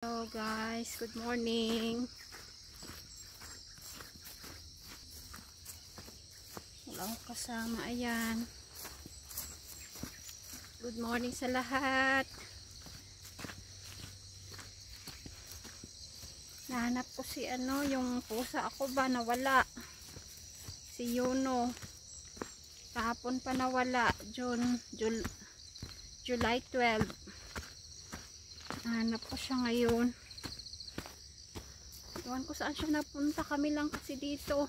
Hello guys, good morning. Wala akong kasama, ayan. Good morning sa lahat. Nahanap ko si yung pusa ako ba nawala. Si Yuno. Kahapon pa nawala, July 12. Hanap ko siya ngayon. Iwan ko saan siya napunta. Kami lang kasi dito.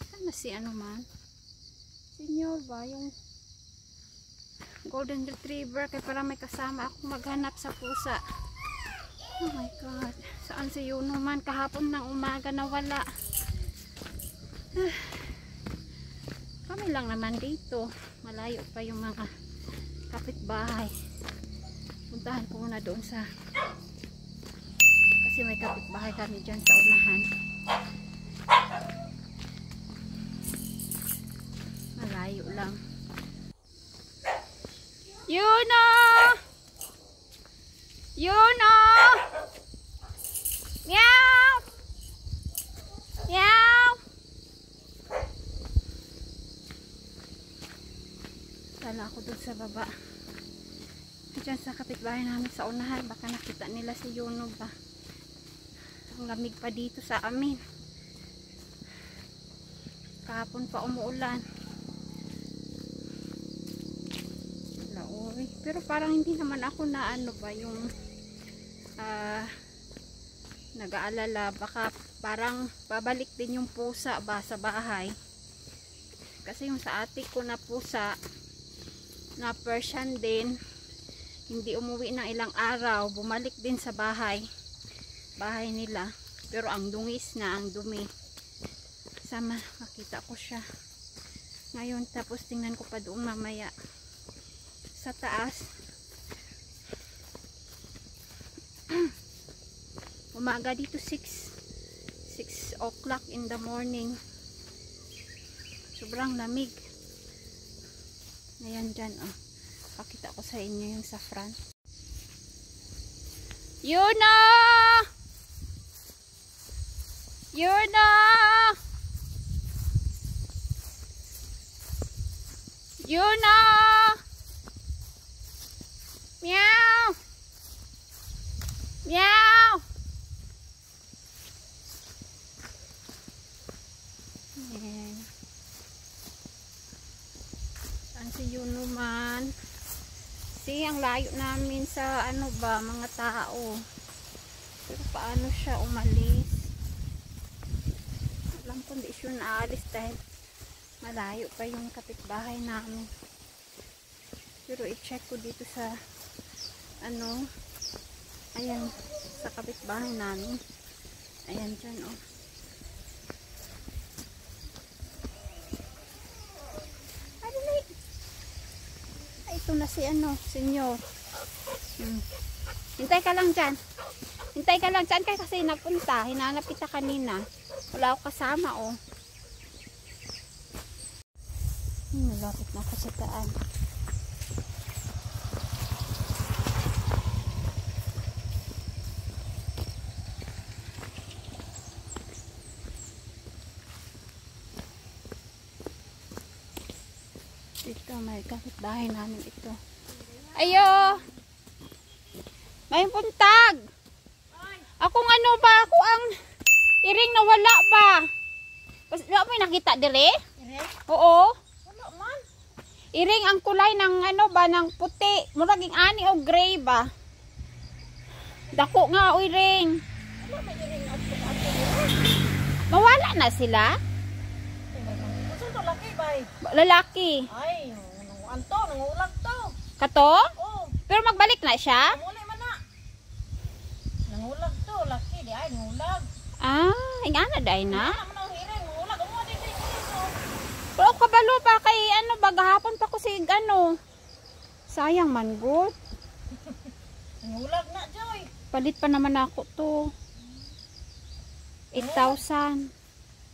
Sana si man? Senior ba? Yung golden retriever. Kaya parang may kasama akong maghanap sa pusa. Oh my God. Saan si Yuno man? Kahapon ng umaga nawala. Kami lang naman dito. Malayo pa yung mga kapitbahay. Puntahan ko muna doon sa kasi may kapitbahay kami dyan sa unahan. Malayo lang. Yuno! Yuno! Meow! Meow! Tala ako doon sa baba. Diyan sa kapitbahay namin sa unahan, baka nakita nila si Yuno ba. Ang lamig pa dito sa amin. Kahapon pa umuulan. Lauwi. Pero parang hindi naman ako na yung nag-aalala. Baka parang babalik din yung pusa ba sa bahay. Kasi yung sa ate ko na pusa na Persian din, hindi umuwi ng ilang araw, bumalik din sa bahay nila, pero ang dungis na, ang dumi. Sama, makita ko siya ngayon, tapos tingnan ko pa doon mamaya sa taas. Umaga dito 6 o'clock in the morning, sobrang lamig. Ayan dyan, pakita ko sa inyo yung sa front. Yuno! Yuno! Yuno! Meow! Meow! Ayan. Saan si Yuno man? Ang layo namin sa mga tao. Pero paano siya umalis? Alam ko hindi siya naalis dahil malayo pa yung kapitbahay namin. Pero i-check ko dito sa ayan, sa kapitbahay namin. Ayan dyan ito na si senyor. Hintay ka lang dyan. Hintay ka lang. Saan ka kasi nagpunta? Hinanap kita kanina. Wala ako kasama Nalapit na ako sa taan. Ito, may kapitbahay namin ito. Ayo! May puntag! Akong ba? Ako ang iring na wala ba? Wala mo nakita dire? Iring? Oo. Wala man. Iring ang kulay ng ng puti. Muraging ani o gray ba? Dako nga o iring. Wala may iring ato. Mawala na sila? Lalaki. Ay, nangulag to. Kato? Oo. Pero magbalik na siya? Muli man na. Nangulag to, laki di ay nangulag. Ingana day na? Ano man ang hiring, nangulag. Ano din dito? Pero kabalo pa kay bagahapon pa ko si sayang man good. Nangulag na, Joy. Palit pa naman ako to. 8,000.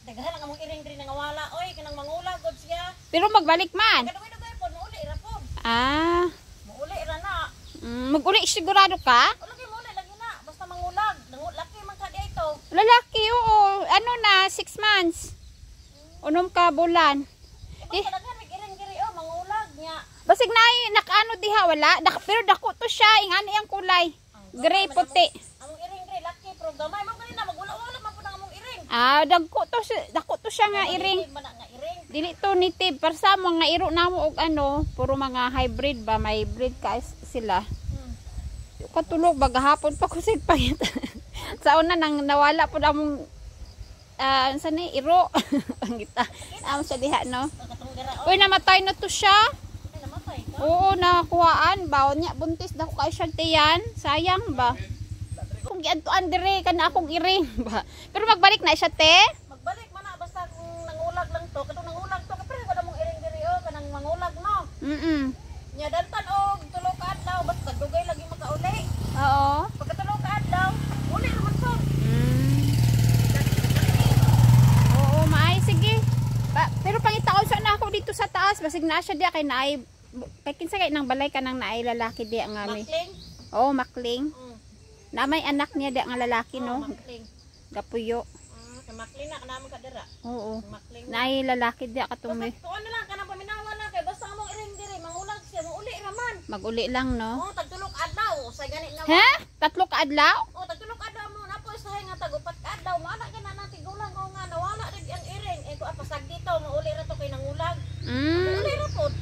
Daghan ang among iring diri nangawala. Oy, kanang mangulag god siya. Pero magbalik man. Kadugay-dugay pod, mauli ra pod. Mauli ra na. Mag-uli sigurado ka? Lagi mo lagi na. Basta mangulag. Laki man ka di ito. Lalaki, oo. Ano na, 6 months. Unom ka bulan. Basta daghan may giring-giri mangulag niya. Basig na nakaano diha wala. Pero dako to siya, ingani ang kulay. Gray puti. Among iring-giri laki pero gamay man kanina magula-wala man pud ang among iring. Dako to siya nga iring. Man nga iring. Dili to native. Para sa mga iro namo og ano, puro mga hybrid ba, may breed ka sila. Katulog bagahapon pa ko sig pangit. Sa una nang nawala pud among sa ni iro. Pangita. Amo sa diha no. Uy, namatay na to siya. Namatay ka. Oo, nakakuhaan ba? Nya buntis dako kay siya tiyan. Sayang ba? Kung giadtuan dire kana akong iring ba. Pero magbalik na siya te. Magbalik man na basta kung nangulag lang to. Katong nangulag to kapre ba mong iring-giri kanang mangulag no. Nya dantan og tulo ka adlaw basta dugay lagi makauli. Oo. Pagkatulog ka adlaw, uli naman to. Oo, maay sige. Pero pangitaon sa na ako dito sa taas, basig na siya diya kay naay kay kinsa kay nang balay ka nang naay lalaki diya nga mi. Makling. Oo, makling. Na may anak niya diya nga lalaki no. Makling. Gapuyo. Sa makling na kanamo ka dira. Oo. Makling. Naay lalaki diya katong may Tuon na lang kanang paminawa na kay basta among iring diri mangulag siya, mauli raman. maguli lang no. Tagtulog adlaw sa gani nga. Ha? Tatlo ka adlaw? Tagtulog adlaw mo na po sa nga tagupat ka adlaw, maana ka na nang tigulang ko nga nawala rin ang iring. Ko apasag dito, mauli ra to kay nangulag. Mauli ra pod.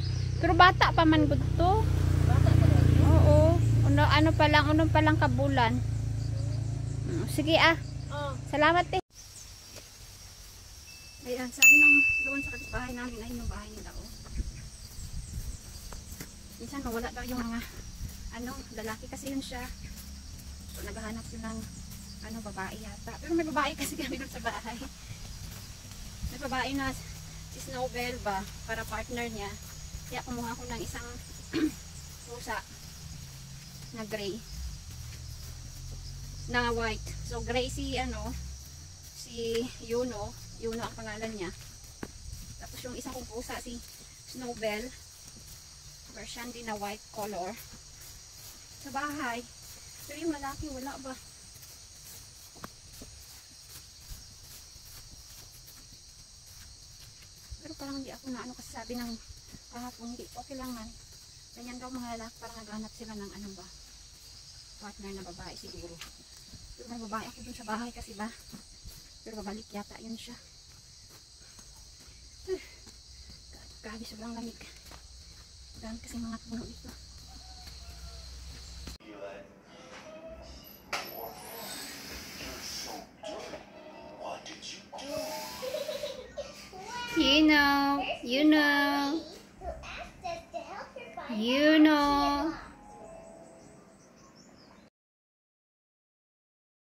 Pero bata pa man gud to. Bata pa rin. Oo. Ano pa lang kabulan. Sige Salamat eh. Ayan, sabi nang doon sa kapitbahay namin ay yung bahay nila minsan mawala daw yung mga lalaki kasi yun siya. So naghahanap yun ng babae yata. Pero may babae kasi kami doon sa bahay. May babae na si Snowbell ba para partner niya. Kaya kumuha ko ng isang pusa na gray na white. So gray si Yuno ang pangalan niya. Tapos yung isang kong pusa si Snowbell, version din na white color sa bahay. Pero yung lalaki wala ba? Pero parang hindi ako na kasi sabi ng kahapon hindi okay lang man. Ganyan daw mga lalaki parang naghanap sila ng partner na babae siguro. Pero may babae ako dun sa bahay kasi ba? Pero babalik yata yun siya. Grabe sobrang lamig. Dami kasi mga puno dito. You know.